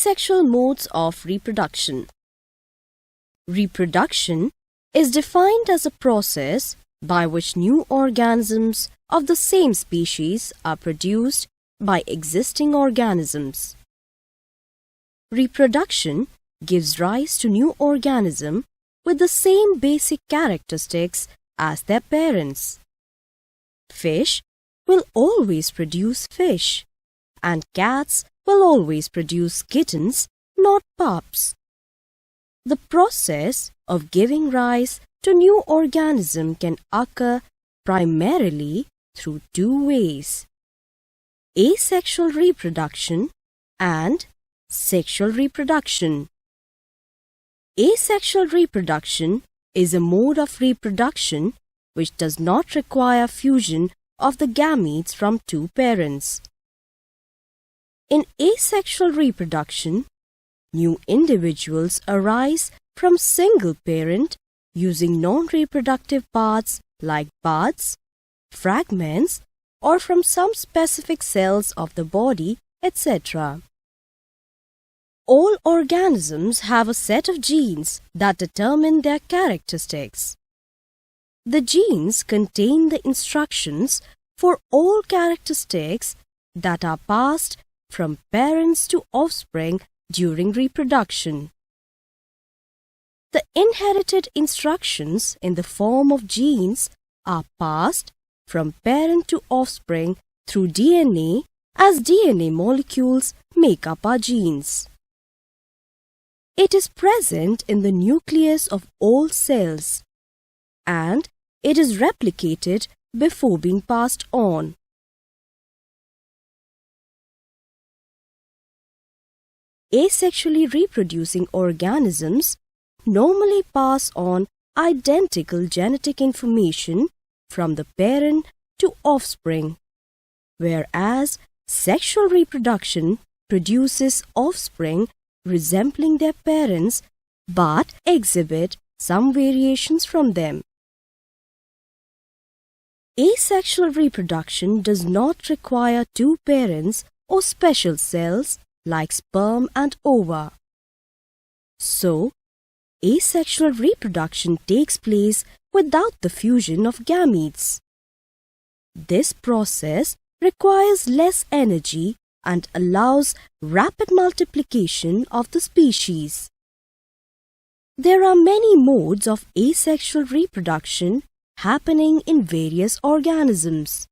Asexual modes of reproduction. Reproduction is defined as a process by which new organisms of the same species are produced by existing organisms. Reproduction gives rise to new organisms with the same basic characteristics as their parents. Fish will always produce fish, and cats will always produce kittens, not pups. The process of giving rise to new organism can occur primarily through two ways: asexual reproduction and sexual reproduction. Asexual reproduction is a mode of reproduction which does not require fusion of the gametes from two parents. In asexual reproduction, new individuals arise from single parent using non-reproductive parts like buds, fragments, or from some specific cells of the body, etc. All organisms have a set of genes that determine their characteristics. The genes contain the instructions for all characteristics that are passed from parents to offspring during reproduction. The inherited instructions in the form of genes are passed from parent to offspring through DNA, as DNA molecules make up our genes. It is present in the nucleus of all cells, and it is replicated before being passed on. Asexually reproducing organisms normally pass on identical genetic information from the parent to offspring, whereas sexual reproduction produces offspring resembling their parents but exhibit some variations from them. Asexual reproduction does not require two parents or special cells like sperm and ova. So, asexual reproduction takes place without the fusion of gametes. This process requires less energy and allows rapid multiplication of the species. There are many modes of asexual reproduction happening in various organisms.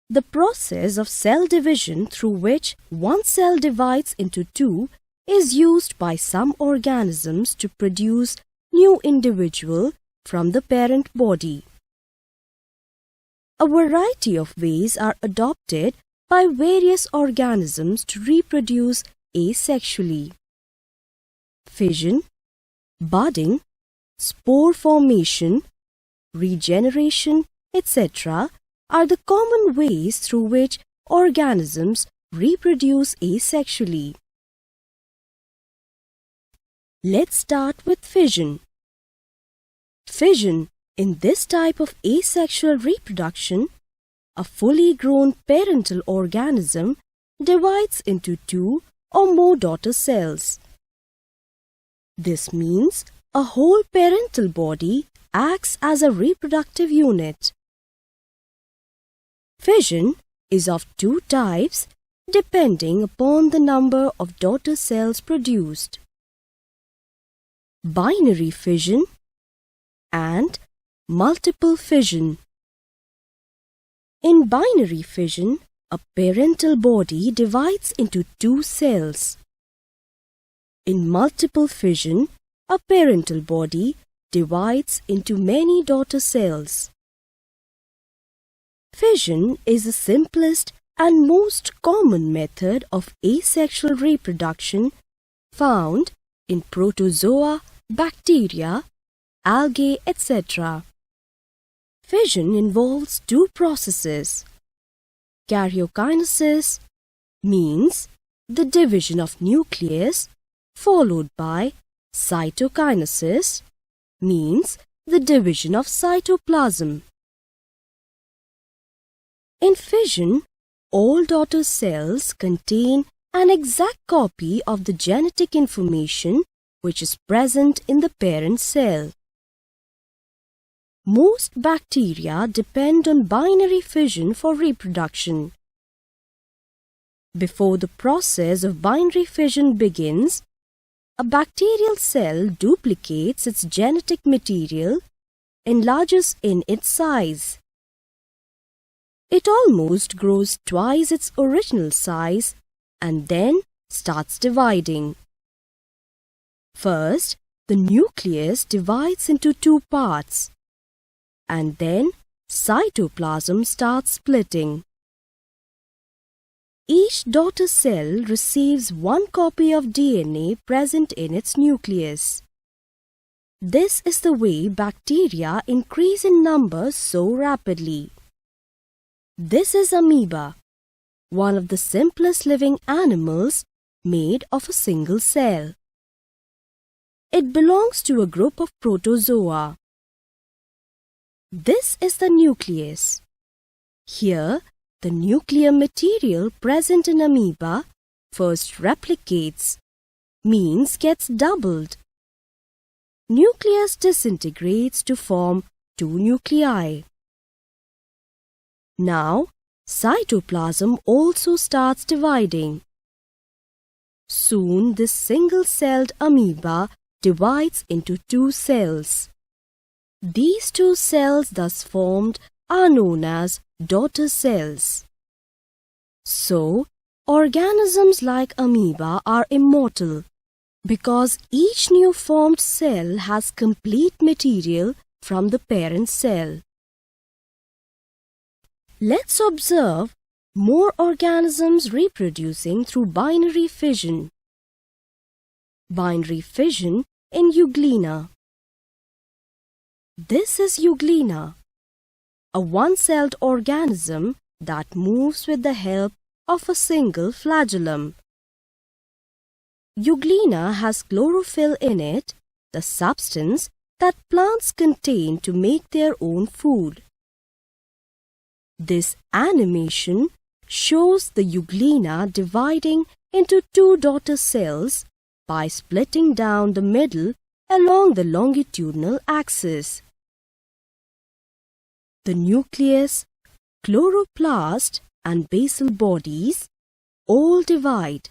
The process of cell division, through which one cell divides into two, is used by some organisms to produce new individual from the parent body. A variety of ways are adopted by various organisms to reproduce asexually. Fission, budding, spore formation, regeneration, etc. are the common ways through which organisms reproduce asexually. Let's start with fission. Fission, in this type of asexual reproduction, a fully grown parental organism divides into two or more daughter cells. This means a whole parental body acts as a reproductive unit. Fission is of two types depending upon the number of daughter cells produced: binary fission and multiple fission. In binary fission, a parental body divides into two cells. In multiple fission, a parental body divides into many daughter cells. Fission is the simplest and most common method of asexual reproduction found in protozoa, bacteria, algae, etc. Fission involves two processes. Karyokinesis means the division of nucleus, followed by cytokinesis means the division of cytoplasm. In fission, all daughter cells contain an exact copy of the genetic information which is present in the parent cell. Most bacteria depend on binary fission for reproduction. Before the process of binary fission begins, a bacterial cell duplicates its genetic material, enlarges in its size. It almost grows twice its original size and then starts dividing. First, the nucleus divides into two parts, and then cytoplasm starts splitting. Each daughter cell receives one copy of DNA present in its nucleus. This is the way bacteria increase in number so rapidly. This is amoeba, one of the simplest living animals made of a single cell. It belongs to a group of protozoa. This is the nucleus. Here, the nuclear material present in amoeba first replicates, means gets doubled. Nucleus disintegrates to form two nuclei. Now, cytoplasm also starts dividing. Soon this single-celled amoeba divides into two cells. These two cells thus formed are known as daughter cells. So, organisms like amoeba are immortal because each new formed cell has complete material from the parent cell. Let's observe more organisms reproducing through binary fission. Binary fission in Euglena. This is Euglena, a one-celled organism that moves with the help of a single flagellum. Euglena has chlorophyll in it, the substance that plants contain to make their own food. This animation shows the Euglena dividing into two daughter cells by splitting down the middle along the longitudinal axis. The nucleus, chloroplast and basal bodies all divide,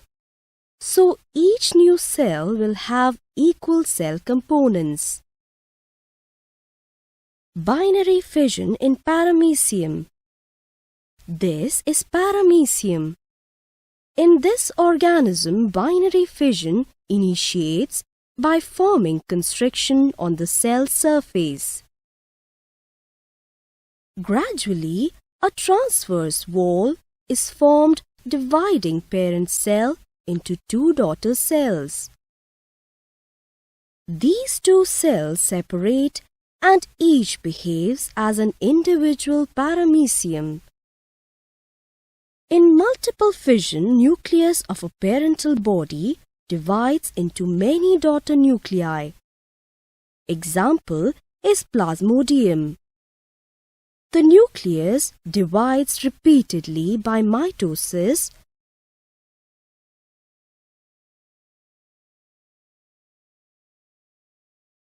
so each new cell will have equal cell components. Binary fission in Paramecium. This is Paramecium. In this organism, binary fission initiates by forming constriction on the cell surface. Gradually, a transverse wall is formed dividing parent cell into two daughter cells. These two cells separate and each behaves as an individual paramecium. In multiple fission, nucleus of a parental body divides into many daughter nuclei. Example is Plasmodium. The nucleus divides repeatedly by mitosis.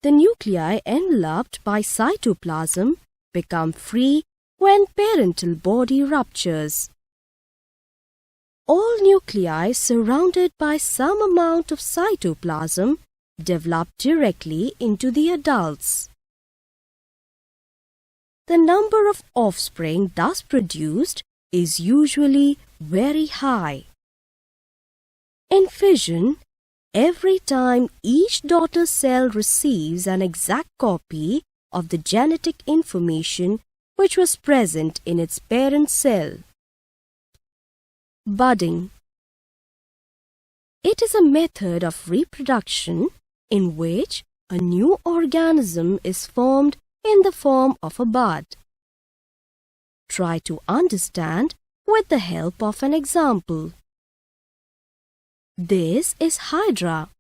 The nuclei enveloped by cytoplasm become free when parental body ruptures. All nuclei surrounded by some amount of cytoplasm develop directly into the adults. The number of offspring thus produced is usually very high. In fission, every time each daughter cell receives an exact copy of the genetic information which was present in its parent cell. Budding. It is a method of reproduction in which a new organism is formed in the form of a bud. Try to understand with the help of an example. This is Hydra.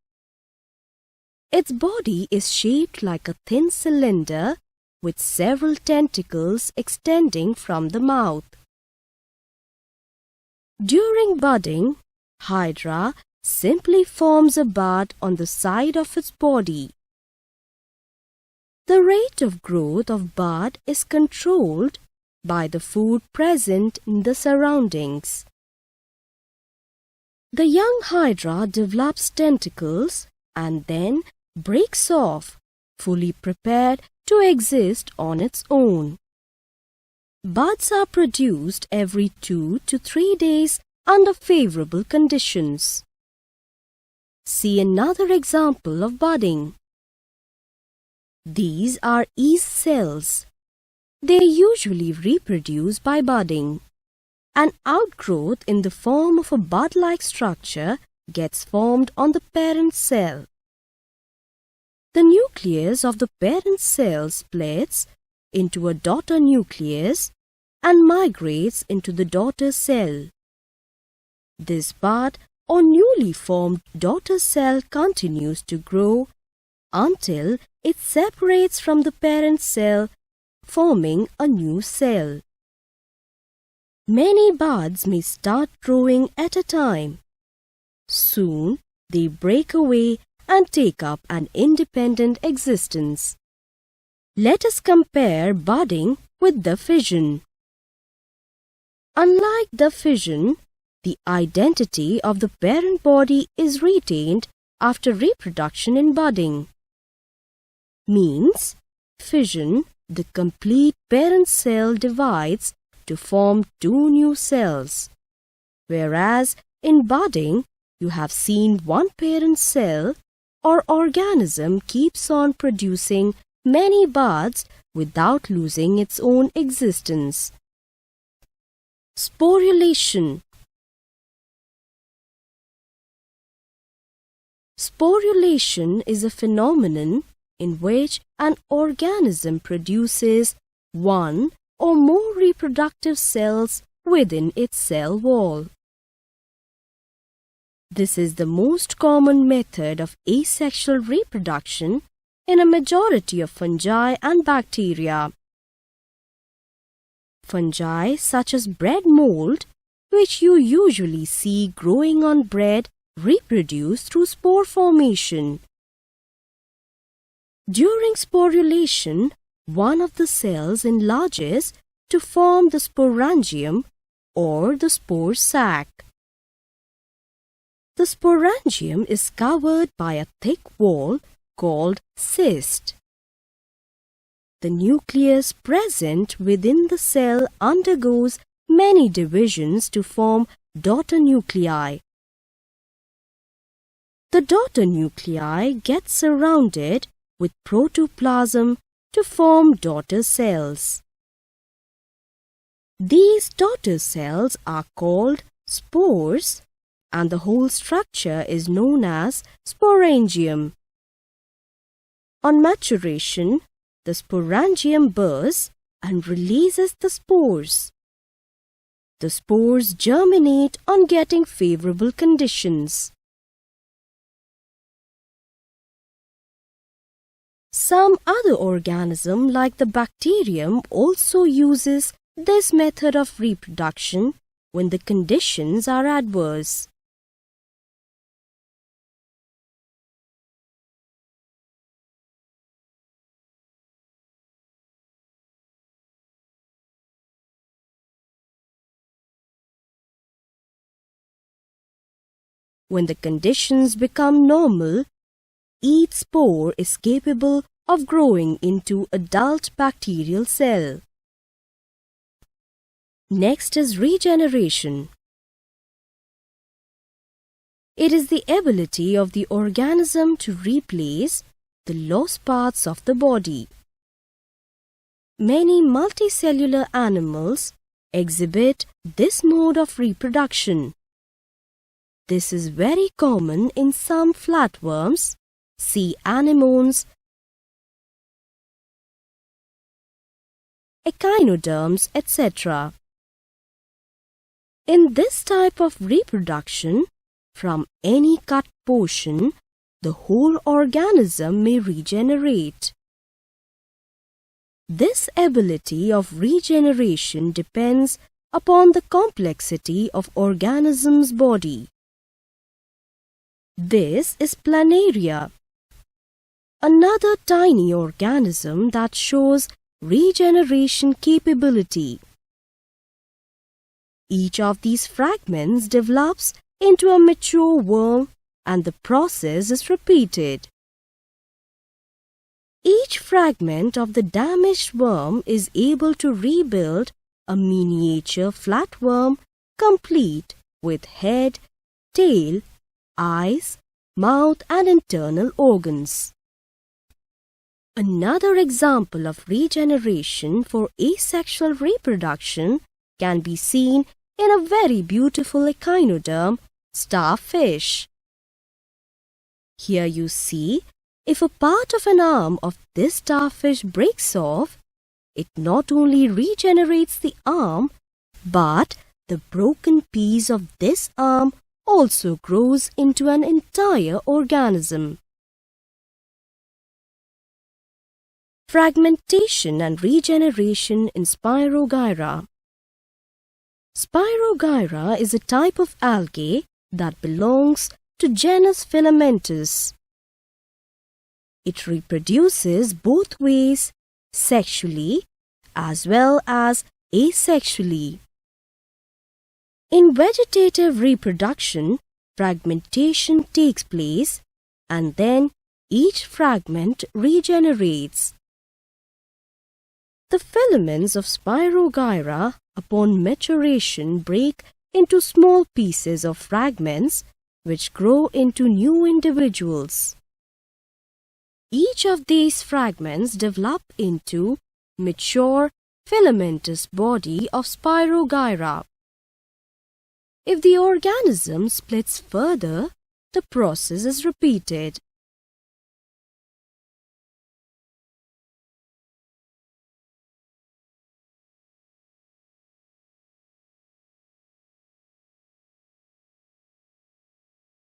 Its body is shaped like a thin cylinder with several tentacles extending from the mouth. During budding, hydra simply forms a bud on the side of its body. The rate of growth of bud is controlled by the food present in the surroundings. The young hydra develops tentacles and then breaks off, fully prepared to exist on its own. Buds are produced every 2 to 3 days under favorable conditions. See another example of budding. These are yeast cells. They usually reproduce by budding. An outgrowth in the form of a bud-like structure gets formed on the parent cell. The nucleus of the parent cell splits into a daughter nucleus and migrates into the daughter cell. This bud or newly formed daughter cell continues to grow until it separates from the parent cell, forming a new cell. Many buds may start growing at a time. Soon they break away and take up an independent existence. Let us compare budding with the fission. Unlike the fission, the identity of the parent body is retained after reproduction in budding. Means, fission, the complete parent cell divides to form 2 new cells, whereas in budding you have seen one parent cell or organism keeps on producing many buds without losing its own existence. Sporulation. Sporulation is a phenomenon in which an organism produces one or more reproductive cells within its cell wall. This is the most common method of asexual reproduction in a majority of fungi and bacteria. Fungi such as bread mold, which you usually see growing on bread, reproduce through spore formation. During sporulation, one of the cells enlarges to form the sporangium or the spore sac. The sporangium is covered by a thick wall called cyst. The nucleus present within the cell undergoes many divisions to form daughter nuclei. The daughter nuclei get surrounded with protoplasm to form daughter cells. These daughter cells are called spores, and the whole structure is known as sporangium. On maturation, the sporangium bursts and releases the spores. The spores germinate on getting favorable conditions. Some other organism like the bacterium also uses this method of reproduction when the conditions are adverse. When the conditions become normal, each spore is capable of growing into adult bacterial cell. Next is regeneration. It is the ability of the organism to replace the lost parts of the body. Many multicellular animals exhibit this mode of reproduction. This is very common in some flatworms, sea anemones, echinoderms, etc. In this type of reproduction, from any cut portion, the whole organism may regenerate. This ability of regeneration depends upon the complexity of organism's body. This is planaria, another tiny organism that shows regeneration capability. Each of these fragments develops into a mature worm and the process is repeated. Each fragment of the damaged worm is able to rebuild a miniature flatworm complete with head, tail, eyes, mouth and internal organs. Another example of regeneration for asexual reproduction can be seen in a very beautiful echinoderm, starfish. Here you see, if a part of an arm of this starfish breaks off, it not only regenerates the arm, but the broken piece of this arm also grows into an entire organism. Fragmentation and regeneration in Spirogyra. Spirogyra is a type of algae that belongs to genus Filamentous. It reproduces both ways, sexually as well as asexually. In vegetative reproduction, fragmentation takes place and then each fragment regenerates. The filaments of Spirogyra upon maturation break into small pieces of fragments which grow into new individuals. Each of these fragments develop into mature filamentous body of Spirogyra. If the organism splits further, the process is repeated.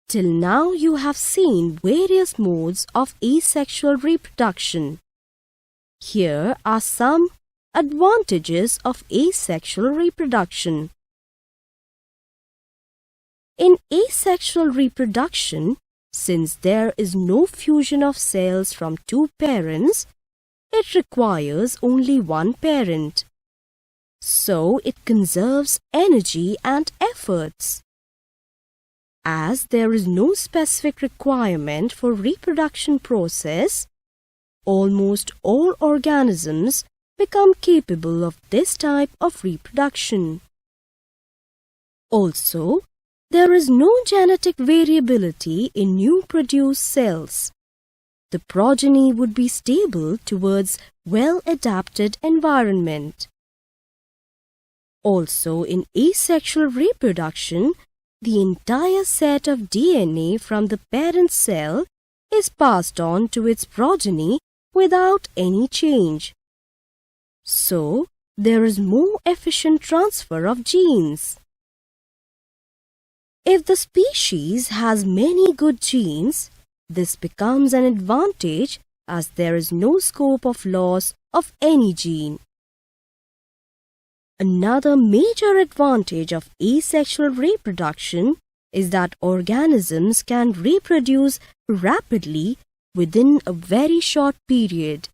Till now you have seen various modes of asexual reproduction. Here are some advantages of asexual reproduction. In asexual reproduction, since there is no fusion of cells from two parents, it requires only one parent. So it conserves energy and efforts. As there is no specific requirement for reproduction process, almost all organisms become capable of this type of reproduction. Also, there is no genetic variability in new produced cells. The progeny would be stable towards well-adapted environment. Also, in asexual reproduction, the entire set of DNA from the parent cell is passed on to its progeny without any change. So, there is more efficient transfer of genes. If the species has many good genes, this becomes an advantage as there is no scope of loss of any gene. Another major advantage of asexual reproduction is that organisms can reproduce rapidly within a very short period.